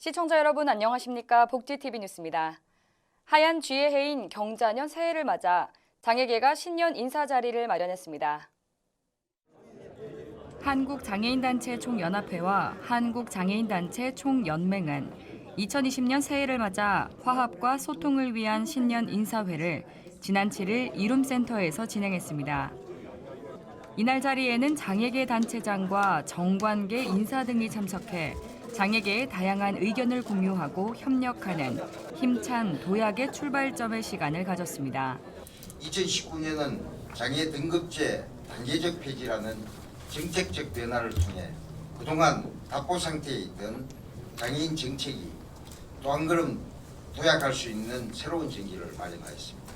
시청자 여러분 안녕하십니까? 복지TV 뉴스입니다. 하얀 쥐의 해인 경자년 새해를 맞아 장애계가 신년 인사 자리를 마련했습니다. 한국장애인단체 총연합회와 한국장애인단체 총연맹은 2020년 새해를 맞아 화합과 소통을 위한 신년 인사회를 지난 7일 이룸센터에서 진행했습니다. 이날 자리에는 장애계 단체장과 정관계 인사 등이 참석해 장애계의 다양한 의견을 공유하고 협력하는 힘찬 도약의 출발점의 시간을 가졌습니다. 2019년은 장애 등급제 단계적 폐지라는 정책적 변화를 통해 그동안 답보 상태에 있던 장애인 정책이 또 한 걸음 도약할 수 있는 새로운 전기를 마련하였습니다.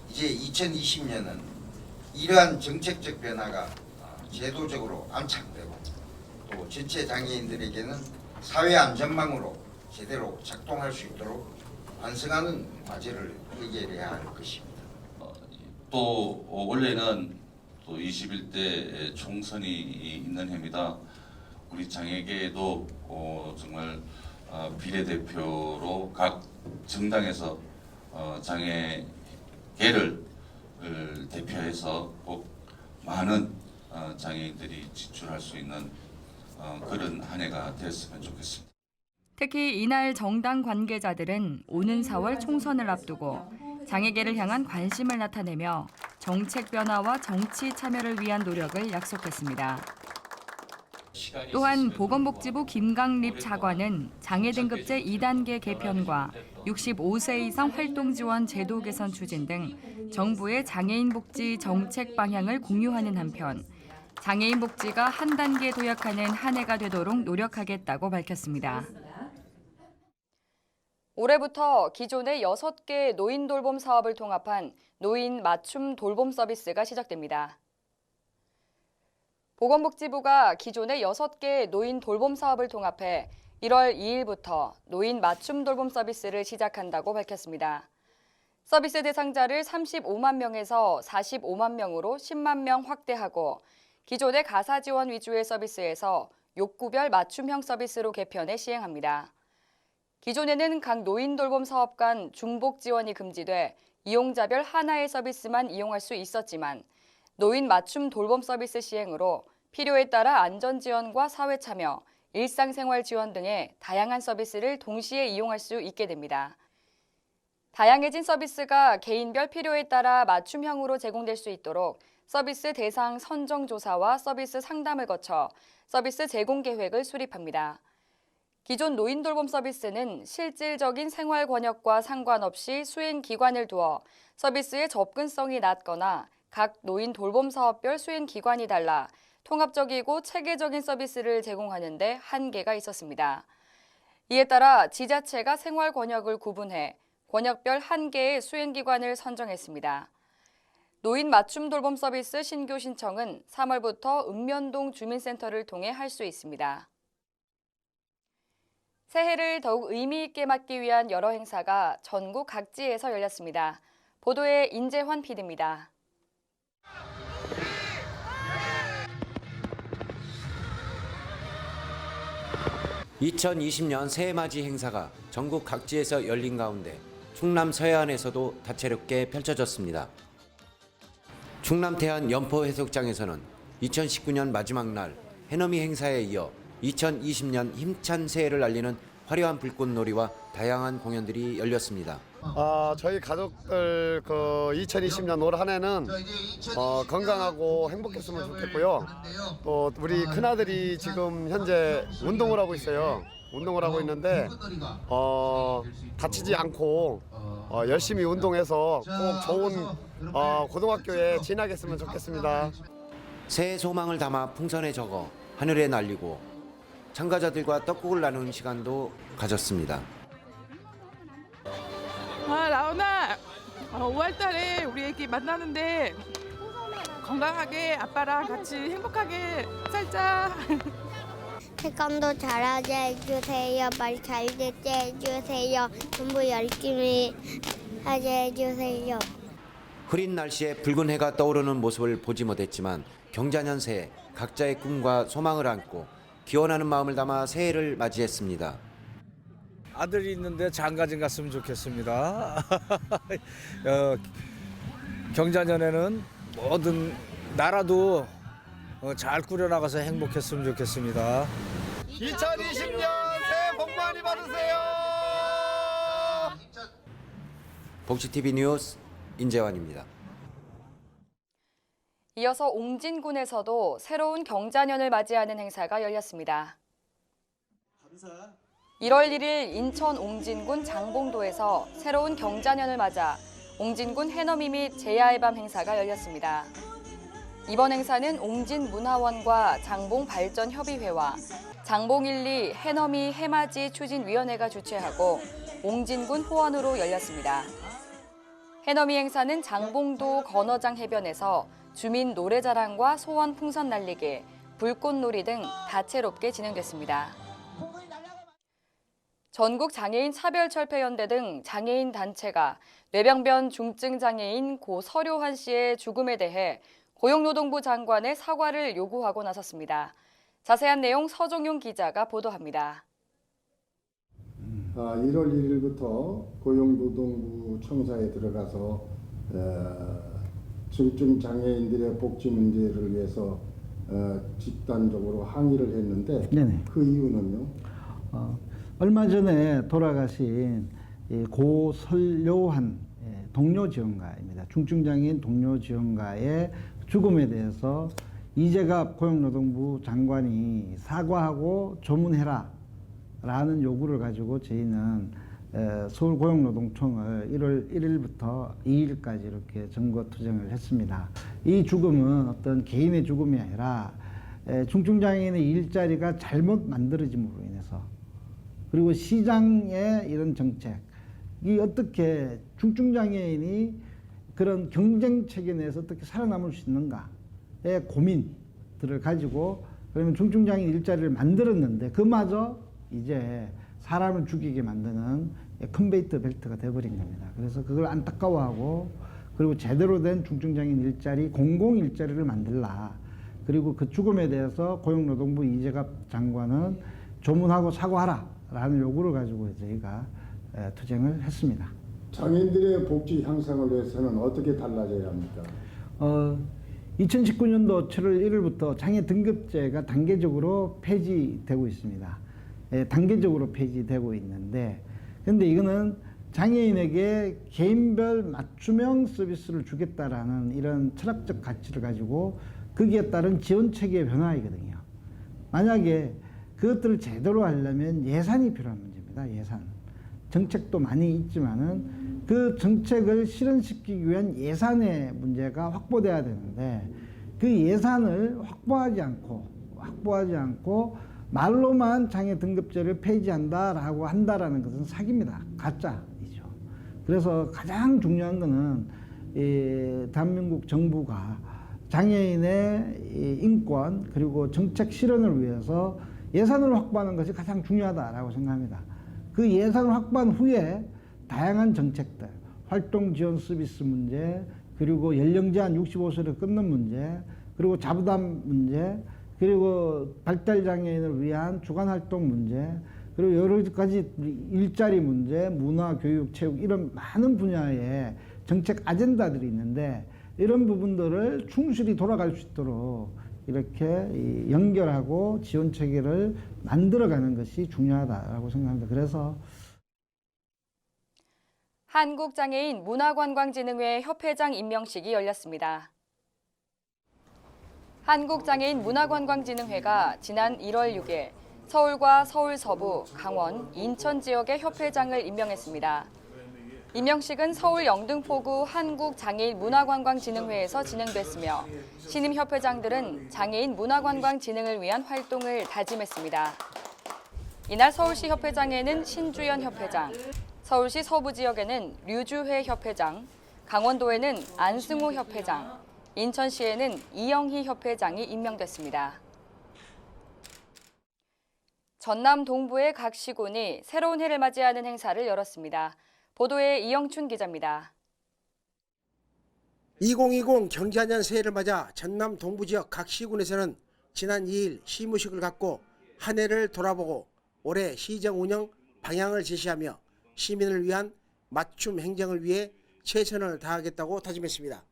이제 2020년은 이러한 정책적 변화가 제도적으로 안착되고 또 전체 장애인들에게는 사회 안전망으로 제대로 작동할 수 있도록 완성하는 과제를 해결해야 할 것입니다. 또 원래는 또 21대 총선이 있는 해입니다. 우리 장애계도 정말 비례대표로 각 정당에서 장애계를 대표해서 꼭 많은 장애인들이 진출할 수 있는 그런 한 해가 되었으면 좋겠습니다. 특히 이날 정당 관계자들은 오는 4월 총선을 앞두고 장애계를 향한 관심을 나타내며 정책 변화와 정치 참여를 위한 노력을 약속했습니다. 또한 보건복지부 김강립 차관은 장애 등급제 2단계 개편과 65세 이상 활동 지원 제도 개선 추진 등 정부의 장애인 복지 정책 방향을 공유하는 한편 장애인 복지가 한 단계 도약하는 한 해가 되도록 노력하겠다고 밝혔습니다. 올해부터 기존의 6개 노인 돌봄 사업을 통합한 노인 맞춤 돌봄 서비스가 시작됩니다. 보건복지부가 기존의 6개 노인 돌봄 사업을 통합해 1월 2일부터 노인 맞춤 돌봄 서비스를 시작한다고 밝혔습니다. 서비스 대상자를 35만 명에서 45만 명으로 10만 명 확대하고 기존의 가사 지원 위주의 서비스에서 욕구별 맞춤형 서비스로 개편해 시행합니다. 기존에는 각 노인 돌봄 사업 간 중복 지원이 금지돼 이용자별 하나의 서비스만 이용할 수 있었지만 노인 맞춤 돌봄 서비스 시행으로 필요에 따라 안전 지원과 사회 참여, 일상생활 지원 등의 다양한 서비스를 동시에 이용할 수 있게 됩니다. 다양해진 서비스가 개인별 필요에 따라 맞춤형으로 제공될 수 있도록 서비스 대상 선정 조사와 서비스 상담을 거쳐 서비스 제공 계획을 수립합니다. 기존 노인 돌봄 서비스는 실질적인 생활 권역과 상관없이 수행 기관을 두어 서비스의 접근성이 낮거나 각 노인 돌봄 사업별 수행 기관이 달라 통합적이고 체계적인 서비스를 제공하는 데 한계가 있었습니다. 이에 따라 지자체가 생활 권역을 구분해 권역별 한 개의 수행 기관을 선정했습니다. 노인 맞춤 돌봄 서비스 신규 신청은 3월부터 읍면동 주민센터를 통해 할 수 있습니다. 새해를 더욱 의미 있게 맞기 위한 여러 행사가 전국 각지에서 열렸습니다. 보도에 인재환 PD입니다. (2020년) 새해맞이 행사가 전국 각지에서 열린 가운데 충남 서해안에서도 다채롭게 펼쳐졌습니다. 충남 태안 연포해수욕장에서는 2019년 마지막 날 해넘이 행사에 이어 2020년 힘찬 새해를 알리는 화려한 불꽃놀이와 다양한 공연들이 열렸습니다. 저희 가족들 2020년 올 한 해는 건강하고 행복했으면 좋겠고요. 또 우리 큰아들이 지금 현재 운동을 하고 있어요. 운동을 하고 있는데 다치지 않고 열심히 운동해서 꼭 좋은 고등학교에 진학했으면 좋겠습니다. 새해 소망을 담아 풍선에 적어 하늘에 날리고 참가자들과 떡국을 나누는 시간도 가졌습니다. 라온아, 5월달에 우리 애기 만나는데 건강하게 아빠랑 같이 행복하게 살자. 태권도 잘하게 해주세요. 말 잘 듣게 해주세요. 공부 열심히 하게 해주세요. 흐린 날씨에 붉은 해가 떠오르는 모습을 보지 못했지만 경자년 새해 각자의 꿈과 소망을 안고 기원하는 마음을 담아 새해를 맞이했습니다. 아들이 있는데 장가진 갔으면 좋겠습니다. 경자년에는 모든 나라도 잘 꾸려나가서 행복했으면 좋겠습니다. 2020년 새해 복 많이 받으세요. 복지TV 뉴스 인재환입니다. 이어서 옹진군에서도 새로운 경자년을 맞이하는 행사가 열렸습니다. 1월 1일 인천 옹진군 장봉도에서 새로운 경자년을 맞아 옹진군 해넘이 및 제야의 밤 행사가 열렸습니다. 이번 행사는 옹진문화원과 장봉발전협의회와 장봉1, 2 해넘이 해맞이 추진위원회가 주최하고 옹진군 후원으로 열렸습니다. 해넘이 행사는 장봉도 건어장 해변에서 주민 노래자랑과 소원 풍선 날리기, 불꽃놀이 등 다채롭게 진행됐습니다. 전국 장애인 차별철폐연대 등 장애인 단체가 뇌병변 중증 장애인 고 서료환 씨의 죽음에 대해 고용노동부 장관의 사과를 요구하고 나섰습니다. 자세한 내용 서종용 기자가 보도합니다. 1월 1일부터 고용노동부 청사에 들어가서 중증 장애인들의 복지 문제를 위해서 집단적으로 항의를 했는데 네네. 그 이유는요? 얼마 전에 돌아가신 고 설료한 동료 지원가입니다. 중증 장애인 동료 지원가의 죽음에 대해서 이재갑 고용노동부 장관이 사과하고 조문해라 라는 요구를 가지고 저희는 서울고용노동청을 1월 1일부터 2일까지 이렇게 점거투쟁을 했습니다. 이 죽음은 어떤 개인의 죽음이 아니라 중증장애인의 일자리가 잘못 만들어짐으로 인해서, 그리고 시장의 이런 정책이 어떻게 중증장애인이 그런 경쟁체계 내에서 어떻게 살아남을 수 있는가의 고민들을 가지고, 그러면 중증장애인 일자리를 만들었는데 그마저 이제 사람을 죽이게 만드는 컨베이터 벨트가 돼버린 겁니다. 그래서 그걸 안타까워하고, 그리고 제대로 된 중증장애인 일자리, 공공 일자리를 만들라. 그리고 그 죽음에 대해서 고용노동부 이재갑 장관은 조문하고 사과하라 라는 요구를 가지고 저희가 투쟁을 했습니다. 장애인들의 복지 향상을 위해서는 어떻게 달라져야 합니까? 2019년도 7월 1일부터 장애 등급제가 단계적으로 폐지되고 있습니다. 단계적으로 폐지되고 있는데, 근데 이거는 장애인에게 개인별 맞춤형 서비스를 주겠다라는 이런 철학적 가치를 가지고 거기에 따른 지원 체계의 변화이거든요. 만약에 그것들을 제대로 하려면 예산이 필요한 문제입니다. 예산. 정책도 많이 있지만은 그 정책을 실현시키기 위한 예산의 문제가 확보돼야 되는데, 그 예산을 확보하지 않고 말로만 장애 등급제를 폐지한다라고 한다라는 것은 사기입니다. 가짜이죠. 그래서 가장 중요한 것은 대한민국 정부가 장애인의 인권 그리고 정책 실현을 위해서 예산을 확보하는 것이 가장 중요하다라고 생각합니다. 그 예산을 확보한 후에 다양한 정책들, 활동 지원 서비스 문제, 그리고 연령 제한 65세를 끊는 문제, 그리고 자부담 문제, 그리고 발달장애인을 위한 주간활동 문제, 그리고 여러 가지 일자리 문제, 문화, 교육, 체육 이런 많은 분야의 정책 아젠다들이 있는데, 이런 부분들을 충실히 돌아갈 수 있도록 이렇게 연결하고 지원 체계를 만들어가는 것이 중요하다고 생각합니다. 그래서 한국장애인 문화관광진흥회 협회장 임명식이 열렸습니다. 한국장애인 문화관광진흥회가 지난 1월 6일 서울과 서울 서부, 강원, 인천 지역의 협회장을 임명했습니다. 임명식은 서울 영등포구 한국장애인 문화관광진흥회에서 진행됐으며 신임 협회장들은 장애인 문화관광 진흥을 위한 활동을 다짐했습니다. 이날 서울시 협회장에는 신주연 협회장, 서울시 서부 지역에는 류주회 협회장, 강원도에는 안승호 협회장, 인천시에는 이영희 협회장이 임명됐습니다. 전남 동부의 각 시군이 새로운 해를 맞이하는 행사를 열었습니다. 보도에 이영춘 기자입니다. 2020 경자년 새해를 맞아 전남 동부지역 각 시군에서는 지난 2일 시무식을 갖고 한 해를 돌아보고 올해 시정 운영 방향을 제시하며 시민을 위한 맞춤 행정을 위해 최선을 다하겠다고 다짐했습니다.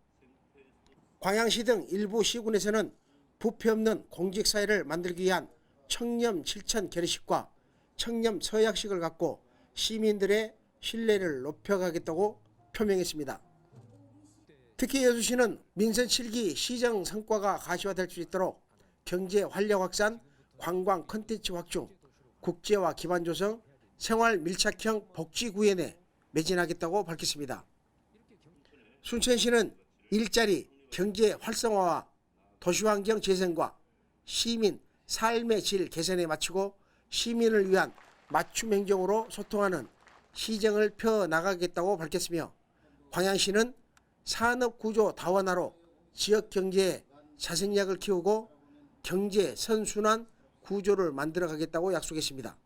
광양시 등 일부 시군에서는 부패 없는 공직사회를 만들기 위한 청렴 실천 결의식과 청렴 서약식을 갖고 시민들의 신뢰를 높여가겠다고 표명했습니다. 특히 여수시는 민선 7기 시정 성과가 가시화될 수 있도록 경제 활력 확산, 관광 콘텐츠 확충, 국제화 기반 조성, 생활 밀착형 복지 구현에 매진하겠다고 밝혔습니다. 순천시는 일자리, 경제 활성화와 도시환경 재생과 시민 삶의 질 개선에 맞추고 시민을 위한 맞춤 행정으로 소통하는 시정을 펴나가겠다고 밝혔으며 광양시는 산업구조 다원화로 지역 경제에 자생력을 키우고 경제 선순환 구조를 만들어가겠다고 약속했습니다.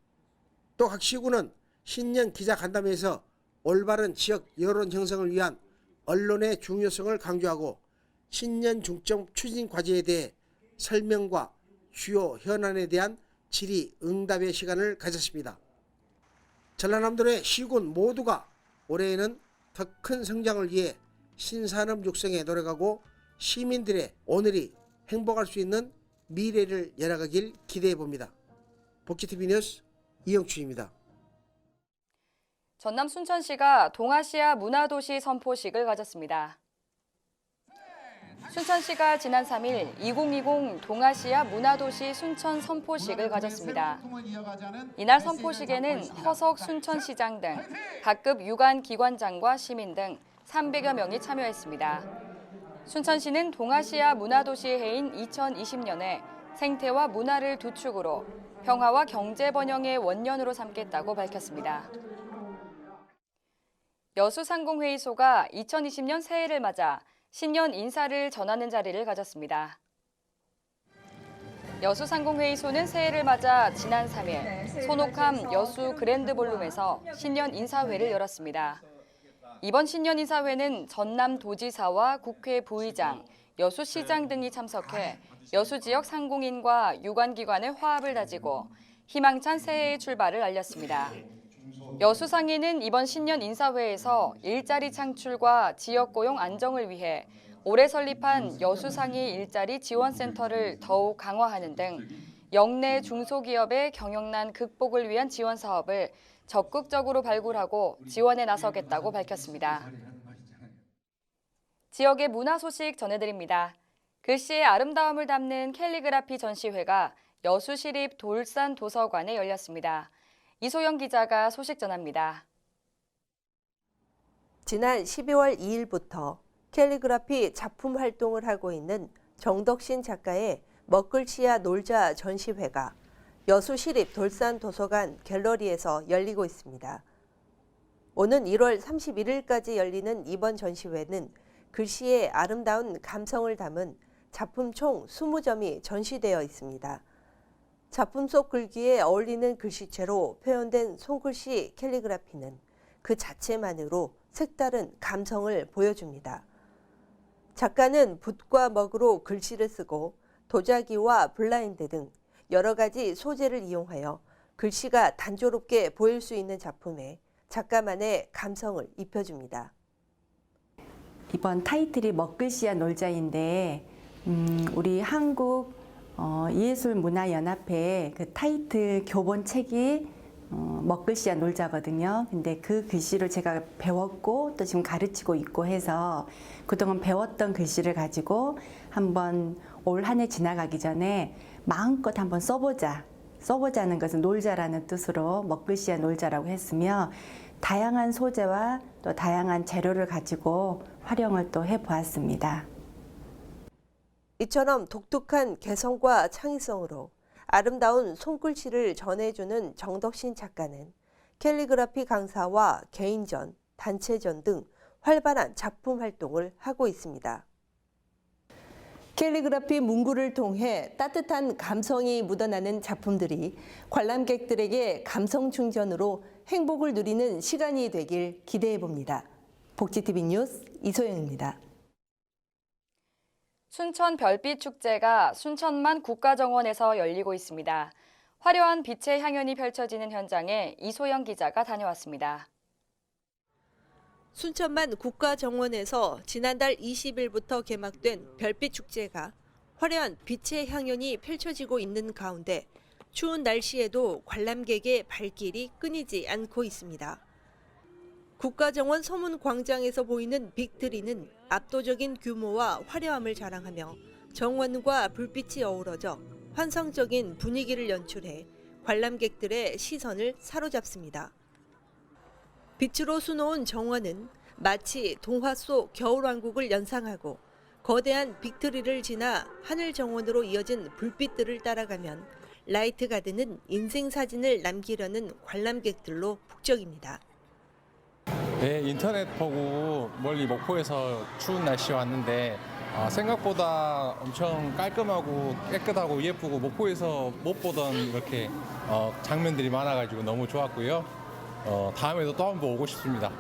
또 각 시군은 신년 기자간담회에서 올바른 지역 여론 형성을 위한 언론의 중요성을 강조하고 신년 중점 추진 과제에 대해 설명과 주요 현안에 대한 질의응답의 시간을 가졌습니다. 전라남도의 시군 모두가 올해에는 더 큰 성장을 위해 신산업 육성에 노력하고 시민들의 오늘이 행복할 수 있는 미래를 열어가길 기대해 봅니다. 복지TV 뉴스 이영춘입니다. 전남 순천시가 동아시아 문화도시 선포식을 가졌습니다. 순천시가 지난 3일 2020 동아시아 문화도시 순천 선포식을 가졌습니다. 이날 선포식에는 허석 순천시장 등 각급 유관 기관장과 시민 등 300여 명이 참여했습니다. 순천시는 동아시아 문화도시 해인 2020년에 생태와 문화를 두 축으로 평화와 경제 번영의 원년으로 삼겠다고 밝혔습니다. 여수상공회의소가 2020년 새해를 맞아 신년 인사를 전하는 자리를 가졌습니다. 여수상공회의소는 새해를 맞아 지난 3일 손옥함 여수 그랜드볼룸에서 신년 인사회를 열었습니다. 이번 신년 인사회는 전남도지사와 국회 부의장, 여수시장 등이 참석해 여수 지역 상공인과 유관기관의 화합을 다지고 희망찬 새해의 출발을 알렸습니다. 여수상인은 이번 신년 인사회에서 일자리 창출과 지역 고용 안정을 위해 올해 설립한 여수상이 일자리 지원센터를 더욱 강화하는 등 역내 중소기업의 경영난 극복을 위한 지원 사업을 적극적으로 발굴하고 지원에 나서겠다고 밝혔습니다. 지역의 문화 소식 전해드립니다. 글씨의 아름다움을 담는 캘리그라피 전시회가 여수시립 돌산도서관에 열렸습니다. 이소영 기자가 소식 전합니다. 지난 12월 2일부터 캘리그라피 작품 활동을 하고 있는 정덕신 작가의 먹글씨야 놀자 전시회가 여수시립 돌산도서관 갤러리에서 열리고 있습니다. 오는 1월 31일까지 열리는 이번 전시회는 글씨의 아름다운 감성을 담은 작품 총 20점이 전시되어 있습니다. 작품 속 글귀에 어울리는 글씨체로 표현된 손글씨 캘리그라피는 그 자체만으로 색다른 감성을 보여줍니다. 작가는 붓과 먹으로 글씨를 쓰고 도자기와 블라인드 등 여러 가지 소재를 이용하여 글씨가 단조롭게 보일 수 있는 작품에 작가만의 감성을 입혀줍니다. 이번 타이틀이 먹글씨야 놀자인데 우리 한국 예술문화연합회 그 타이틀 교본 책이 먹글씨야 놀자거든요. 근데 그 글씨를 제가 배웠고 또 지금 가르치고 있고 해서 그동안 배웠던 글씨를 가지고 한번 올 한 해 지나가기 전에 마음껏 한번 써보자. 써보자는 것은 놀자라는 뜻으로 먹글씨야 놀자라고 했으며 다양한 소재와 또 다양한 재료를 가지고 활용을 또 해보았습니다. 이처럼 독특한 개성과 창의성으로 아름다운 손글씨를 전해주는 정덕신 작가는 캘리그라피 강사와 개인전, 단체전 등 활발한 작품 활동을 하고 있습니다. 캘리그라피 문구를 통해 따뜻한 감성이 묻어나는 작품들이 관람객들에게 감성 충전으로 행복을 누리는 시간이 되길 기대해 봅니다. 복지TV 뉴스 이소영입니다. 순천 별빛 축제가 순천만 국가정원에서 열리고 있습니다. 화려한 빛의 향연이 펼쳐지는 현장에 이소영 기자가 다녀왔습니다. 순천만 국가정원에서 지난달 20일부터 개막된 별빛 축제가 화려한 빛의 향연이 펼쳐지고 있는 가운데 추운 날씨에도 관람객의 발길이 끊이지 않고 있습니다. 국가정원 서문광장에서 보이는 빅트리는 압도적인 규모와 화려함을 자랑하며 정원과 불빛이 어우러져 환상적인 분위기를 연출해 관람객들의 시선을 사로잡습니다. 빛으로 수놓은 정원은 마치 동화 속 겨울왕국을 연상하고 거대한 빅트리를 지나 하늘 정원으로 이어진 불빛들을 따라가면 라이트 가든은 인생 사진을 남기려는 관람객들로 북적입니다. 네, 인터넷 보고 멀리 목포에서 추운 날씨에 왔는데 생각보다 엄청 깔끔하고 깨끗하고 예쁘고 목포에서 못 보던 이렇게 장면들이 많아가지고 너무 좋았고요. 다음에도 또 한 번 오고 싶습니다.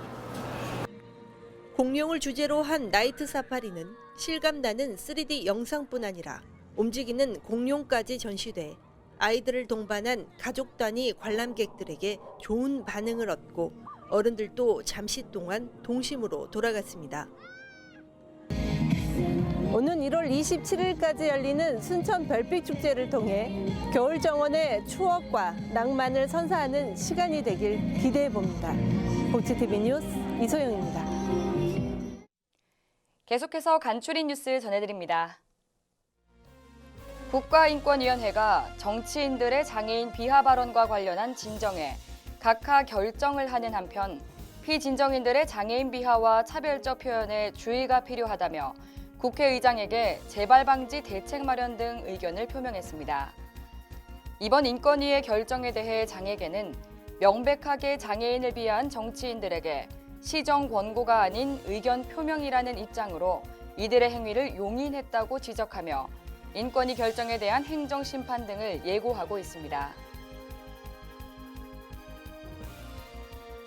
공룡을 주제로 한 나이트 사파리는 실감나는 3D 영상뿐 아니라 움직이는 공룡까지 전시돼 아이들을 동반한 가족 단위 관람객들에게 좋은 반응을 얻고 어른들도 잠시 동안 동심으로 돌아갔습니다. 오는 1월 27일까지 열리는 순천 별빛 축제를 통해 겨울 정원의 추억과 낭만을 선사하는 시간이 되길 기대해 봅니다. 복지TV 뉴스 이소영입니다. 계속해서 간추린 뉴스 전해드립니다. 국가인권위원회가 정치인들의 장애인 비하 발언과 관련한 진정에 각하 결정을 하는 한편 피진정인들의 장애인 비하와 차별적 표현에 주의가 필요하다며 국회의장에게 재발 방지 대책 마련 등 의견을 표명했습니다. 이번 인권위의 결정에 대해 장애계는 명백하게 장애인을 비하한 정치인들에게 시정 권고가 아닌 의견 표명이라는 입장으로 이들의 행위를 용인했다고 지적하며 인권위 결정에 대한 행정 심판 등을 예고하고 있습니다.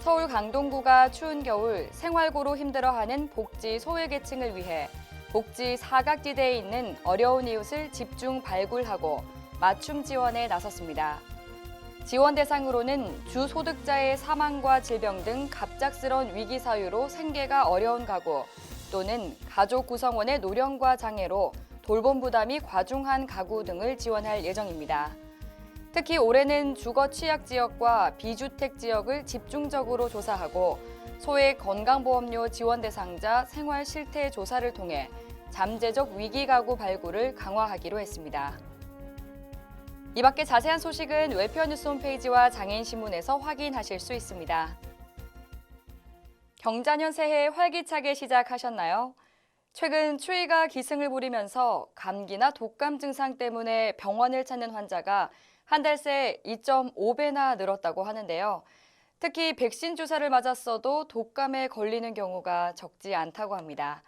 서울 강동구가 추운 겨울 생활고로 힘들어하는 복지 소외계층을 위해 복지 사각지대에 있는 어려운 이웃을 집중 발굴하고 맞춤 지원에 나섰습니다. 지원 대상으로는 주소득자의 사망과 질병 등 갑작스러운 위기 사유로 생계가 어려운 가구 또는 가족 구성원의 노령과 장애로 돌봄 부담이 과중한 가구 등을 지원할 예정입니다. 특히 올해는 주거 취약 지역과 비주택 지역을 집중적으로 조사하고 소액 건강보험료 지원 대상자 생활 실태 조사를 통해 잠재적 위기 가구 발굴을 강화하기로 했습니다. 이 밖에 자세한 소식은 웰페어뉴스 홈페이지와 장애인신문에서 확인하실 수 있습니다. 경자년 새해 활기차게 시작하셨나요? 최근 추위가 기승을 부리면서 감기나 독감 증상 때문에 병원을 찾는 환자가 한 달 새 2.5배나 늘었다고 하는데요. 특히 백신 주사를 맞았어도 독감에 걸리는 경우가 적지 않다고 합니다.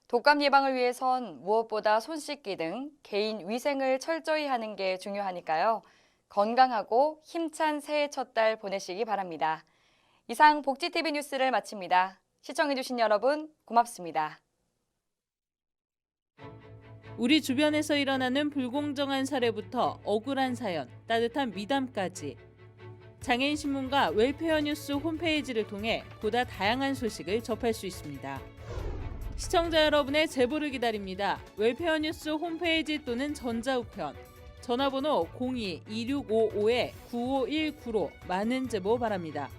독감 예방을 위해선 무엇보다 손 씻기 등 개인 위생을 철저히 하는 게 중요하니까요. 건강하고 힘찬 새해 첫 달 보내시기 바랍니다. 이상 복지TV 뉴스를 마칩니다. 시청해주신 여러분 고맙습니다. 우리 주변에서 일어나는 불공정한 사례부터 억울한 사연, 따뜻한 미담까지 장애인신문과 웰페어뉴스 홈페이지를 통해 보다 다양한 소식을 접할 수 있습니다. 시청자 여러분의 제보를 기다립니다. 웰페어뉴스 홈페이지 또는 전자우편, 전화번호 02-2655-9519로 많은 제보 바랍니다.